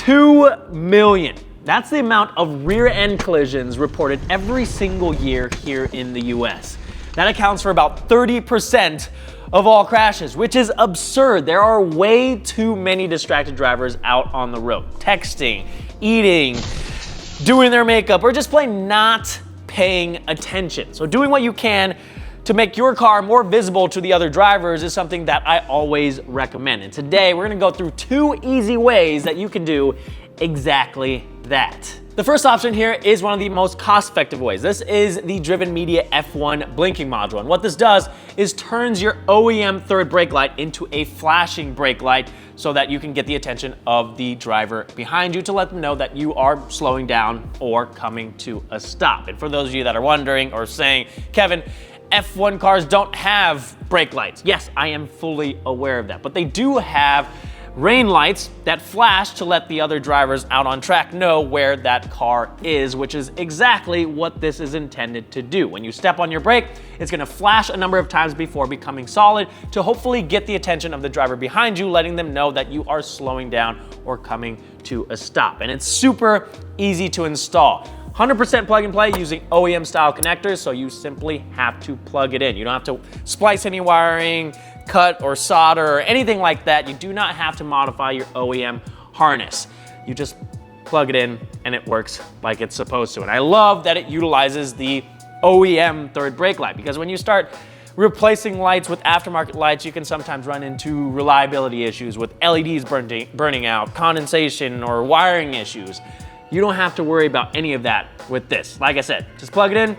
2 million. That's the amount of rear-end collisions reported every single year here in the US. That accounts for about 30% of all crashes, which is absurd. There are way too many distracted drivers out on the road, texting, eating, doing their makeup, or just plain not paying attention. So doing what you can to make your car more visible to the other drivers is something that I always recommend. And today we're gonna go through 2 easy ways that you can do exactly that. The first option here is one of the most cost-effective ways. This is the Driven Media F1 blinking module. And what this does is turns your OEM third brake light into a flashing brake light so that you can get the attention of the driver behind you to let them know that you are slowing down or coming to a stop. And for those of you that are wondering or saying, Kevin, F1 cars don't have brake lights. Yes, I am fully aware of that, but they do have rain lights that flash to let the other drivers out on track know where that car is, which is exactly what this is intended to do. When you step on your brake, it's gonna flash a number of times before becoming solid to hopefully get the attention of the driver behind you, letting them know that you are slowing down or coming to a stop. And it's super easy to install. 100% plug and play using OEM style connectors, so you simply have to plug it in. You don't have to splice any wiring, cut or solder or anything like that. You do not have to modify your OEM harness. You just plug it in and it works like it's supposed to. And I love that it utilizes the OEM third brake light, because when you start replacing lights with aftermarket lights, you can sometimes run into reliability issues with LEDs burning out, condensation, or wiring issues. You don't have to worry about any of that with this. Like I said, just plug it in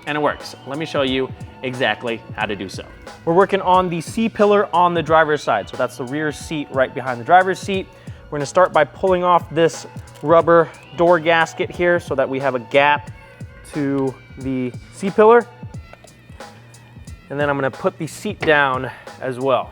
and it works. Let me show you exactly how to do so. We're working on the C-pillar on the driver's side. So that's the rear seat right behind the driver's seat. We're gonna start by pulling off this rubber door gasket here so that we have a gap to the C-pillar. And then I'm gonna put the seat down as well.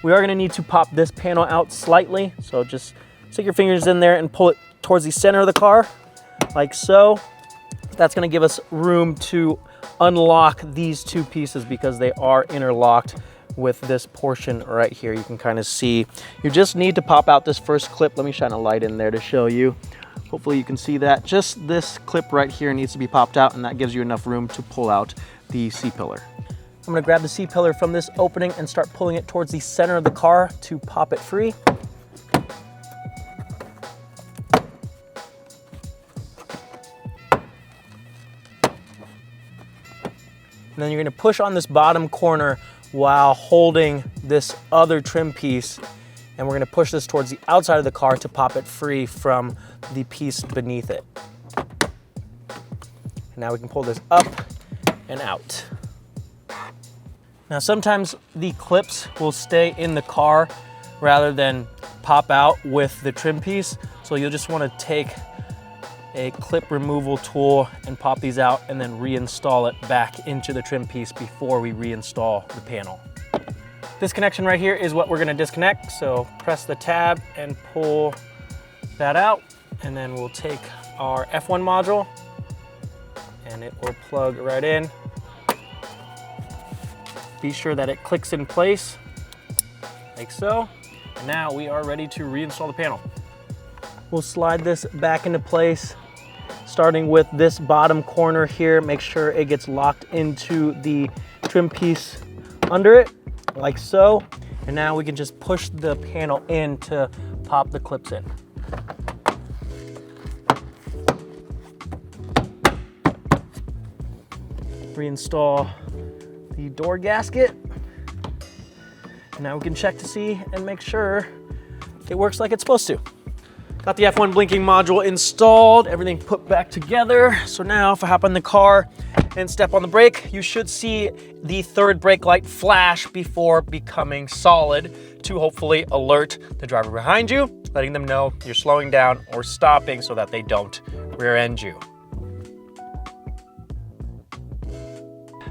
We are gonna need to pop this panel out slightly. So just stick your fingers in there and pull it towards the center of the car, like so. That's gonna give us room to unlock these 2 pieces because they are interlocked with this portion right here. You can kind of see, you just need to pop out this first clip. Let me shine a light in there to show you. Hopefully you can see that. Just this clip right here needs to be popped out, and that gives you enough room to pull out the C-pillar. I'm gonna grab the C-pillar from this opening and start pulling it towards the center of the car to pop it free. And then you're gonna push on this bottom corner while holding this other trim piece, and we're gonna push this towards the outside of the car to pop it free from the piece beneath it. And now we can pull this up and out. Now sometimes the clips will stay in the car rather than pop out with the trim piece, so you'll just wanna take a clip removal tool and pop these out and then reinstall it back into the trim piece before we reinstall the panel. This connection right here is what we're gonna disconnect. So press the tab and pull that out, and then we'll take our F1 module and it will plug right in. Be sure that it clicks in place like so. And now we are ready to reinstall the panel. We'll slide this back into place, starting with this bottom corner here. Make sure it gets locked into the trim piece under it, like so. And now we can just push the panel in to pop the clips in. Reinstall the door gasket. And now we can check to see and make sure it works like it's supposed to. Got the F1 blinking module installed, everything put back together. So now if I hop in the car and step on the brake, you should see the third brake light flash before becoming solid to hopefully alert the driver behind you, letting them know you're slowing down or stopping so that they don't rear end you.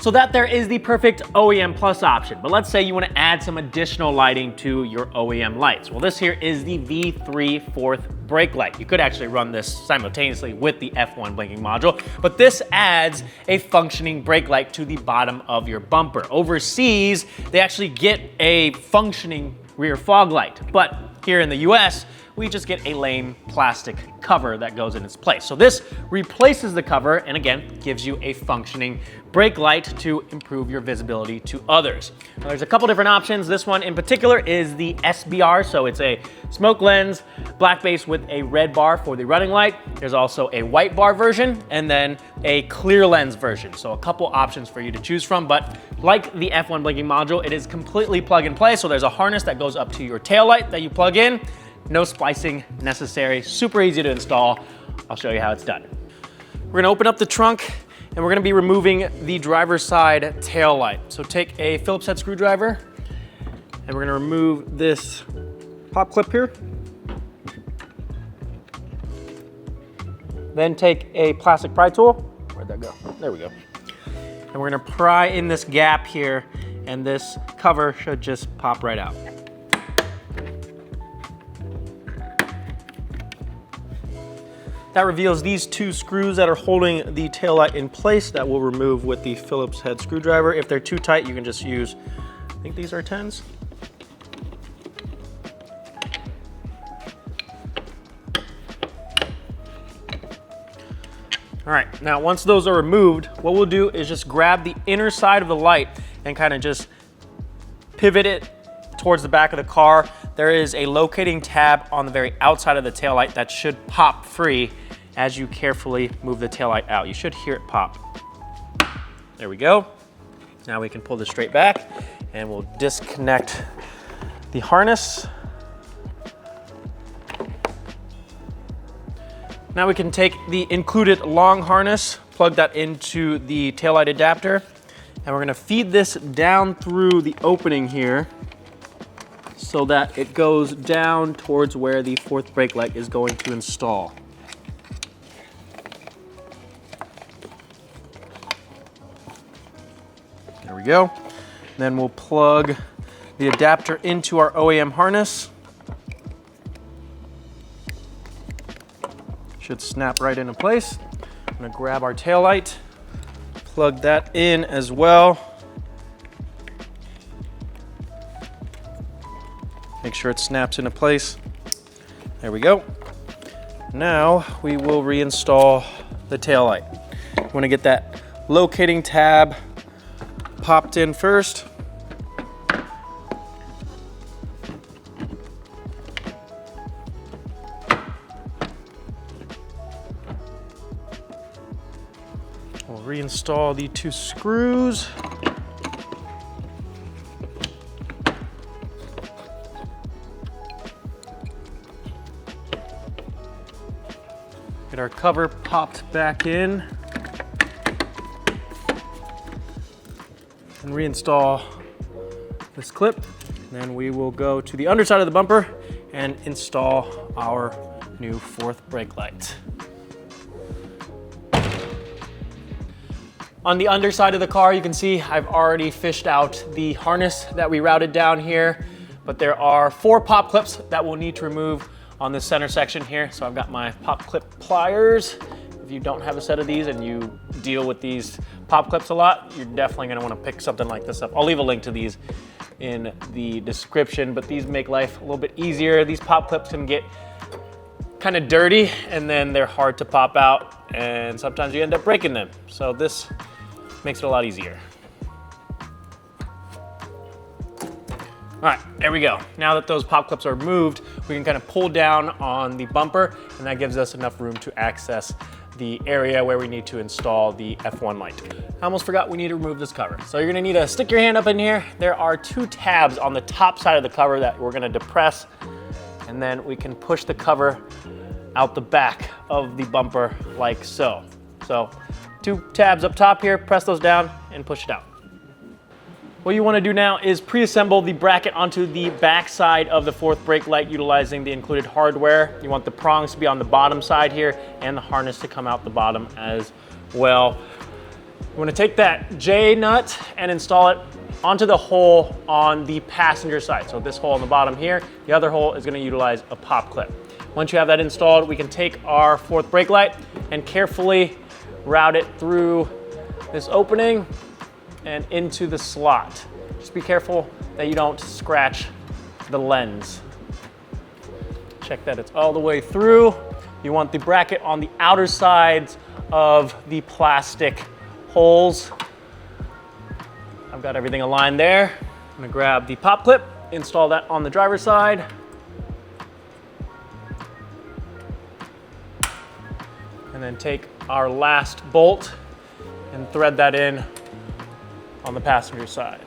So that there is the perfect OEM Plus option, but let's say you want to add some additional lighting to your OEM lights. Well, this here is the V3 fourth brake light. You could actually run this simultaneously with the F1 blinking module, but this adds a functioning brake light to the bottom of your bumper. Overseas, they actually get a functioning rear fog light, but here in the US, we just get a lame plastic cover that goes in its place. So this replaces the cover and again, gives you a functioning brake light to improve your visibility to others. Now, there's a couple different options. This one in particular is the SBR, so it's a smoke lens, black base with a red bar for the running light. There's also a white bar version and then a clear lens version. So a couple options for you to choose from, but like the F1 blinking module, it is completely plug and play. So there's a harness that goes up to your tail light that you plug in. No splicing necessary, super easy to install. I'll show you how it's done. We're gonna open up the trunk and we're gonna be removing the driver's side tail light. So take a Phillips head screwdriver and we're gonna remove this pop clip here. Then take a plastic pry tool. Where'd that go? There we go. And we're gonna pry in this gap here and this cover should just pop right out. That reveals these two screws that are holding the taillight in place that we'll remove with the Phillips head screwdriver. If they're too tight, you can just use, I think these are 10s. All right, now once those are removed, what we'll do is just grab the inner side of the light and kind of just pivot it towards the back of the car. There is a locating tab on the very outside of the taillight that should pop free as you carefully move the taillight out. You should hear it pop. There we go. Now we can pull this straight back and we'll disconnect the harness. Now we can take the included long harness, plug that into the taillight adapter, and we're gonna feed this down through the opening here so that it goes down towards where the fourth brake light is going to install. There we go. Then we'll plug the adapter into our OEM harness. Should snap right into place. I'm gonna grab our tail light, plug that in as well. Make sure it snaps into place. There we go. Now we will reinstall the tail light. You wanna get that locating tab popped in first. We'll reinstall the two screws. Get our cover popped back in. And reinstall this clip. And then we will go to the underside of the bumper and install our new fourth brake light. On the underside of the car, you can see I've already fished out the harness that we routed down here, but there are 4 pop clips that we'll need to remove on the center section here. So I've got my pop clip pliers. If you don't have a set of these and you deal with these pop clips a lot, you're definitely gonna wanna pick something like this up. I'll leave a link to these in the description, but these make life a little bit easier. These pop clips can get kind of dirty and then they're hard to pop out and sometimes you end up breaking them. So this makes it a lot easier. All right, there we go. Now that those pop clips are removed, we can kind of pull down on the bumper and that gives us enough room to access the area where we need to install the F1 light. I almost forgot we need to remove this cover. So you're gonna need to stick your hand up in here. There are 2 tabs on the top side of the cover that we're gonna depress, and then we can push the cover out the back of the bumper like so. So 2 tabs up top here, press those down and push it out. What you want to do now is pre-assemble the bracket onto the back side of the fourth brake light utilizing the included hardware. You want the prongs to be on the bottom side here and the harness to come out the bottom as well. You want to take that J nut and install it onto the hole on the passenger side. So this hole on the bottom here, the other hole is going to utilize a pop clip. Once you have that installed, we can take our fourth brake light and carefully route it through this opening and into the slot. Just be careful that you don't scratch the lens. Check that it's all the way through. You want the bracket on the outer sides of the plastic holes. I've got everything aligned there. I'm gonna grab the pop clip, install that on the driver's side. And then take our last bolt and thread that in on the passenger side.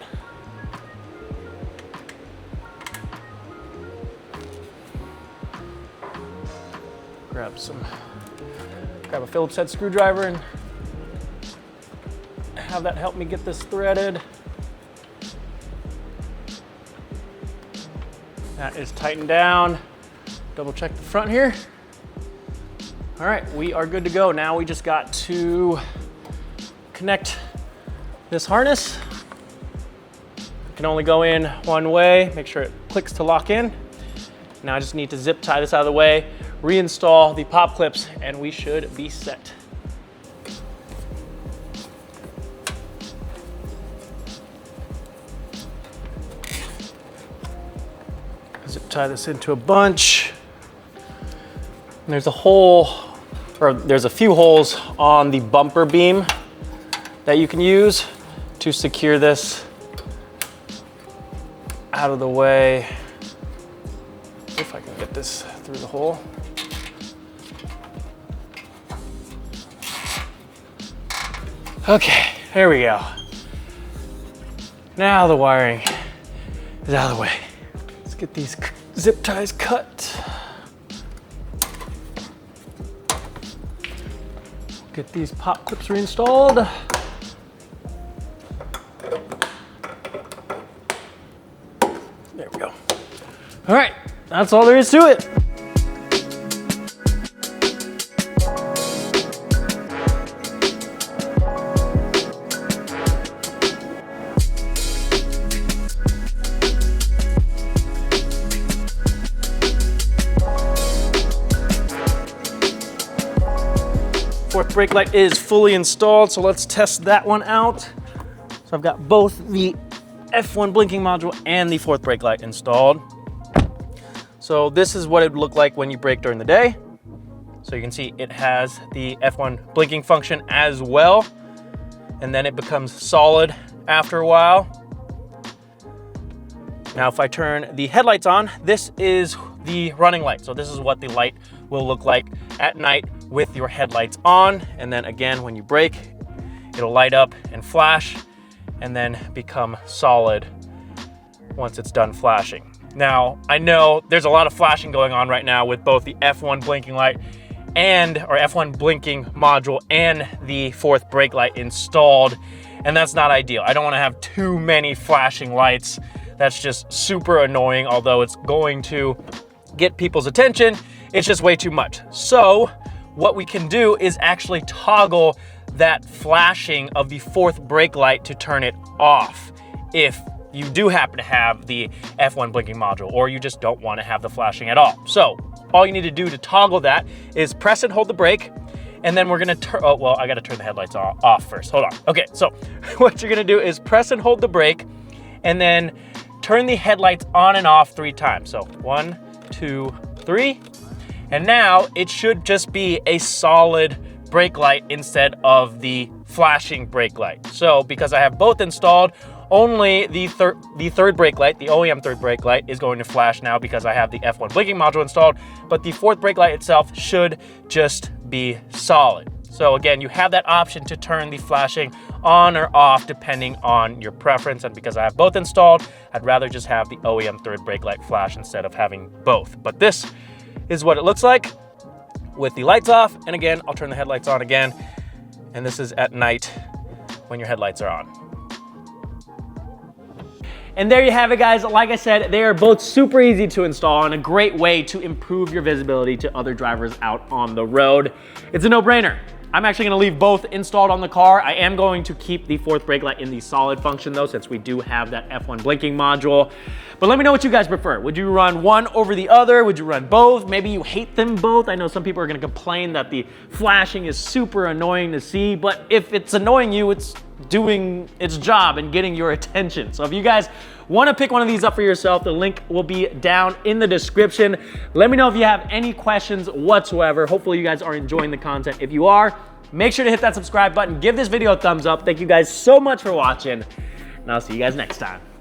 Grab a Phillips head screwdriver and have that help me get this threaded. That is tightened down. Double check the front here. All right, we are good to go. Now we just got to connect this harness. It can only go in one way. Make sure it clicks to lock in. Now I just need to zip tie this out of the way, reinstall the pop clips, and we should be set. Zip tie this into a bunch. And there's a hole, or there's a few holes on the bumper beam that you can use to secure this out of the way. If I can get this through the hole. Okay, there we go. Now the wiring is out of the way. Let's get these zip ties cut. Get these pop clips reinstalled. There we go. All right, that's all there is to it. Fourth brake light is fully installed, so let's test that one out. So I've got both the F1 blinking module and the fourth brake light installed. So this is what it would look like when you brake during the day. So you can see it has the F1 blinking function as well, and then it becomes solid after a while. Now if I turn the headlights on, this is the running light. So this is what the light will look like at night with your headlights on. And then again, when you brake, it'll light up and flash and then become solid once it's done flashing. Now, I know there's a lot of flashing going on right now with both the F1 blinking light or F1 blinking module and the fourth brake light installed, and that's not ideal. I don't want to have too many flashing lights. That's just super annoying, although it's going to get people's attention. It's just way too much. So what we can do is actually toggle that flashing of the fourth brake light to turn it off if you do happen to have the F1 blinking module, or you just don't want to have the flashing at all. So all you need to do to toggle that is press and hold the brake, and then we're gonna turn, oh, well, I gotta turn the headlights off first, hold on. Okay, so what you're gonna do is press and hold the brake, and then turn the headlights on and off 3 times. So 1, 2, 3. And now it should just be a solid brake light instead of the flashing brake light. So because I have both installed, only the third brake light, the OEM third brake light, is going to flash now because I have the F1 blinking module installed, but the fourth brake light itself should just be solid. So again, you have that option to turn the flashing on or off depending on your preference, and because I have both installed, I'd rather just have the OEM third brake light flash instead of having both. But this is what it looks like with the lights off, and again, I'll turn the headlights on again, and this is at night when your headlights are on. And there you have it, guys. Like I said, they are both super easy to install and a great way to improve your visibility to other drivers out on the road. It's a no-brainer. I'm actually gonna leave both installed on the car. I am going to keep the fourth brake light in the solid function though, since we do have that F1 blinking module. But let me know what you guys prefer. Would you run one over the other? Would you run both? Maybe you hate them both. I know some people are gonna complain that the flashing is super annoying to see, but if it's annoying you, it's doing its job and getting your attention. So if you guys Want to pick one of these up for yourself, the link will be down in the description. Let me know if you have any questions whatsoever. Hopefully you guys are enjoying the content. If you are, make sure to hit that subscribe button, give this video a thumbs up. Thank you guys so much for watching, and I'll see you guys next time.